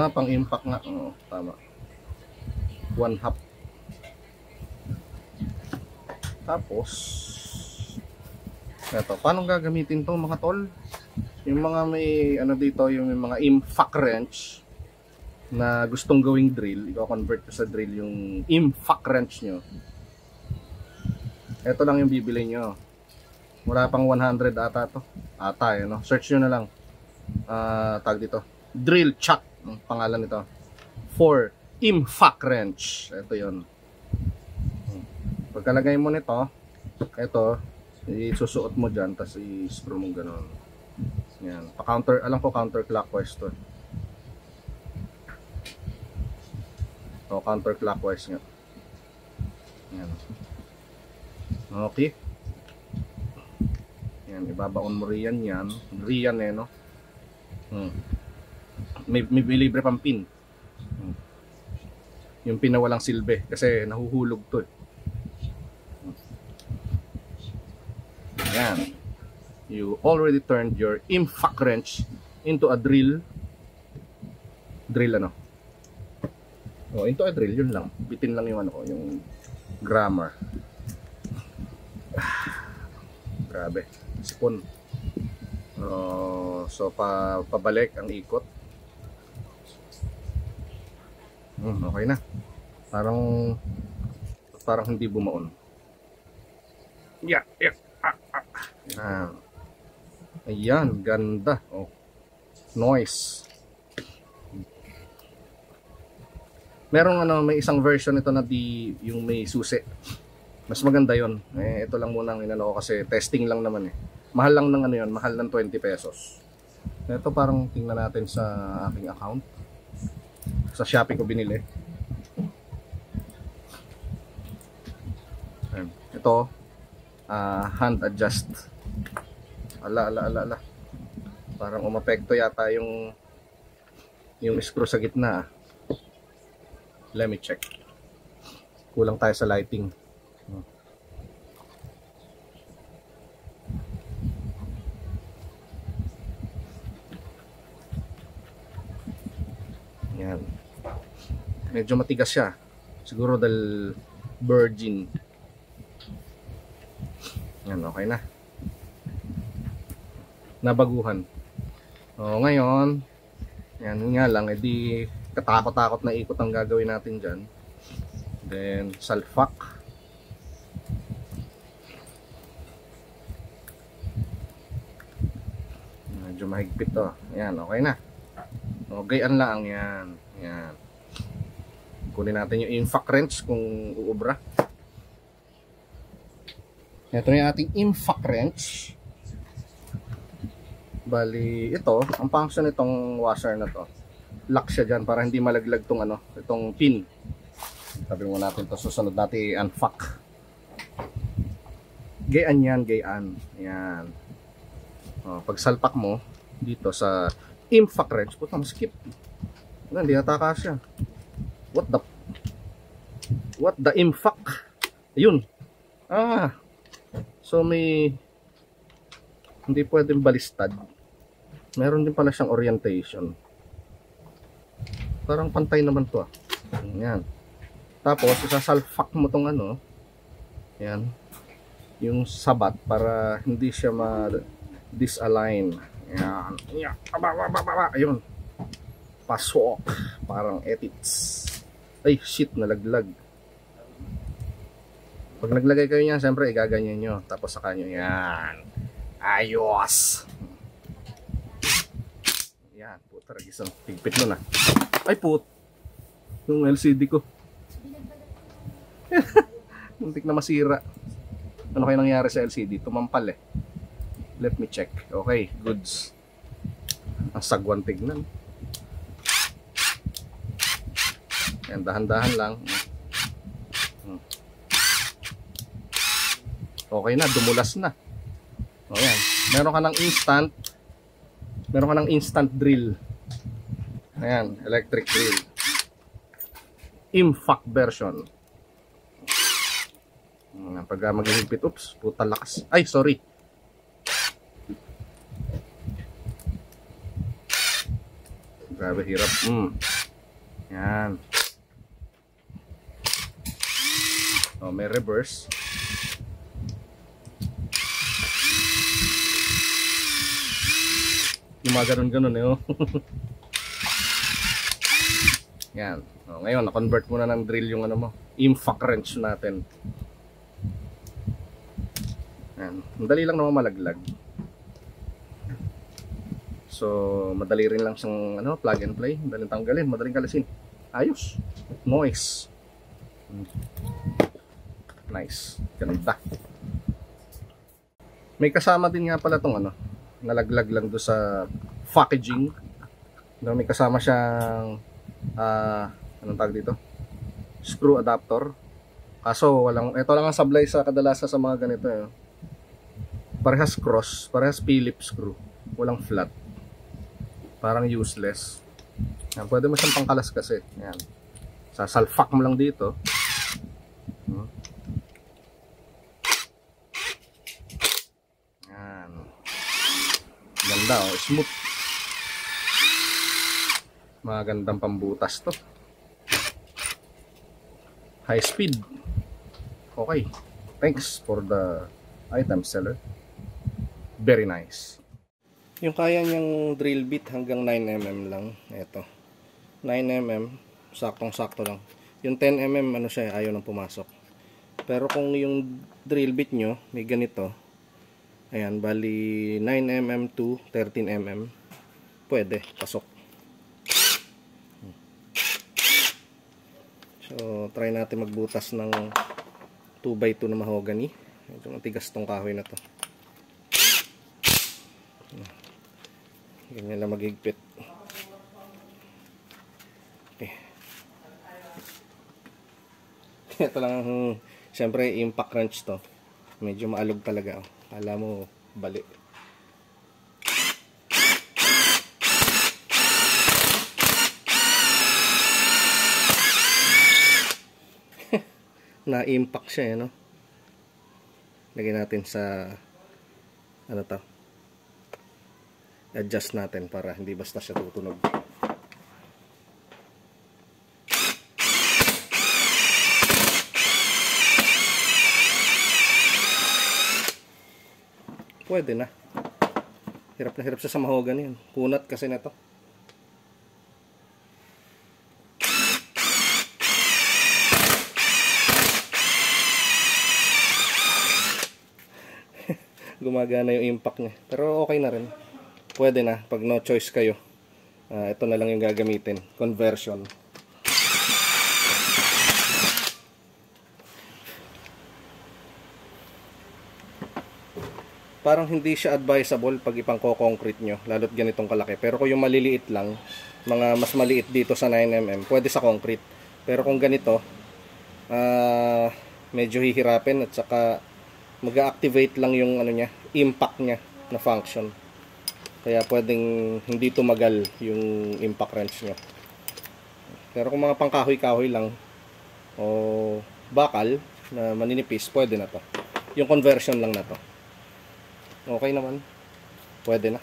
Pang impact nga. Oo, tama. 1/2. Tapos eto, paano gagamitin to mga tol? Yung mga may ano dito, yung may mga impact wrench na gustong gawing drill, i-convert ko sa drill yung impact wrench nyo. Ito lang yung bibili nyo. Wala pang 100 ata to. Ata no? Search nyo na lang. Tag dito. Drill chuck. Ang pangalan nito. For impact wrench. Ito yun. Pagkalagay mo nito, ito, isusuot mo dyan, tapos i-screw mo gano'n. Yan. Pa-counter, alam ko counterclockwise to. O, counterclockwise nga. Yan. Okay. Yan, ibabaon mo riyan yan. Riyan no? May libre pang pin. Yung pin na walang silbi, kasi nahuhulog to eh. Yan. You already turned your impact wrench into a drill. Drill ano? Oh, into a drill, yun lang. Bitin lang yung ano ko, yung grammar. Grabe. Sipon. So pabalik ang ikot. Okay na. Parang hindi bumaon. Yeah. Ayan, ganda. Oh. Noise. Merong may isang version nito na yung may susi. Mas maganda 'yon. Ito lang muna ang inano ko kasi testing lang naman eh. Mahal lang ng yun, mahal ng 20 pesos. Ito parang tingnan natin sa aking account. Sa Shopee ko binili. Ayan. Ito hand adjust. Ala. Parang umapekto yata yung screw sa gitna. Let me check. Kulang tayo sa lighting. Yan. Medyo matigas siya. Siguro dahil virgin. Yan, okay na. Nabaguhan. Ngayon, yan nga lang, edi katakot-takot na ikot ang gagawin natin dyan. Then, salfak. Medyo mahigpit to. Yan, okay na. Gayaan lang yan. Yan. Kunin natin yung impact wrench kung uubra. Ito yung ating impact wrench. Bali, ito, ang function nitong washer na to, lock siya dyan para hindi malaglag itong pin. Sabi mo natin to, susunod natin unfuck. Gayaan yan, gayaan. Yan. Pag salpak mo dito sa impact wrench, puta, skip. Hindi nataka siya. What the impact? Ayun. So may hindi pwedeng balistad. Meron din pala siyang orientation. Parang pantay naman to. Yan. Tapos isasalfak mo tong yan, yung sabat para hindi siya ma-disalign. Yan. Ayun. Pasok. Parang edits. Ay, shit, nalaglag. Pag naglagay kayo niyan, siyempre igaganyan nyo. Tapos saka nyo yan. Ayos. Yan, puta, ragisang tigpit nun ah. Ay, yung LCD ko. Muntik na masira. Ano kayo nangyari sa LCD? Tumampal eh. Let me check. Okay, goods. Ang sagwan tignan. Yan, dahan-dahan lang. Okay na, dumulas na. O yan. Meron ka ng instant drill. Ayan, electric drill. Impact version. Pag maghihigpit, oops, puta lakas. Ay, sorry. Grabe hirap. Yan. Oh, may reverse. Yung mga ganun-ganun eh, oh. Yan. Oh, ngayon, na-convert muna ng drill yung ano mo, impact wrench natin. Yan. Madali lang naman malaglag. So, madali rin lang siyang ano, plug and play. Madaling tanggalin, madaling kalisin. Ayos. Noise. Nice. Ganda. May kasama din nga pala tong ano, nalaglag lang do sa packaging. May kasama siyang anong tawag dito? Screw adapter. Kaso walang, ito lang ang sablay sa kadalasan sa mga ganito eh. Parehas cross, parehas Phillips screw. Walang flat. Parang useless. Yan, pwede mo siyang pangkalas kasi. Yan. Sasalfak mo lang dito. Yan. Ganda oh, smooth. Magandang pambutas to. High speed. Okay. Thanks for the item seller. Very nice. Yung kaya niyang drill bit hanggang 9mm lang. Ito. 9mm. Saktong-sakto lang. Yung 10mm ano siya, ayaw nang pumasok. Pero kung yung drill bit nyo, may ganito. Ayan, bali 9mm to 13mm. Pwede, pasok. So, try natin magbutas ng 2x2 na mahogany. Medyo matigas tong kahoy na to. Ganyan lang magigpit. Okay. Ito lang, siyempre impact wrench to. Medyo maalog talaga. Kala mo, bali. Na-impact siya, no? Lagyan natin sa ano to? Adjust natin para hindi basta siya tutunog. Pwede na. Hirap na hirap siya sa mahogany. Kunat kasi na to. Gumagana yung impact niya. Pero okay na rin. Pwede na. Pag no choice kayo. Ito na lang yung gagamitin. Conversion. Parang hindi siya advisable pag ipang-concrete nyo. Lalo't ganitong kalaki. Pero kung yung maliliit lang, mga mas maliit dito sa 9mm, pwede sa concrete. Pero kung ganito, medyo hihirapin at saka mag-activate lang yung ano niya, impact niya na function. Kaya pwedeng hindi tumagal yung impact wrench nyo. Pero kung mga pangkahoy-kahoy lang o bakal na maninipis, pwede na to. Yung conversion lang na to. Okay naman. Pwede na.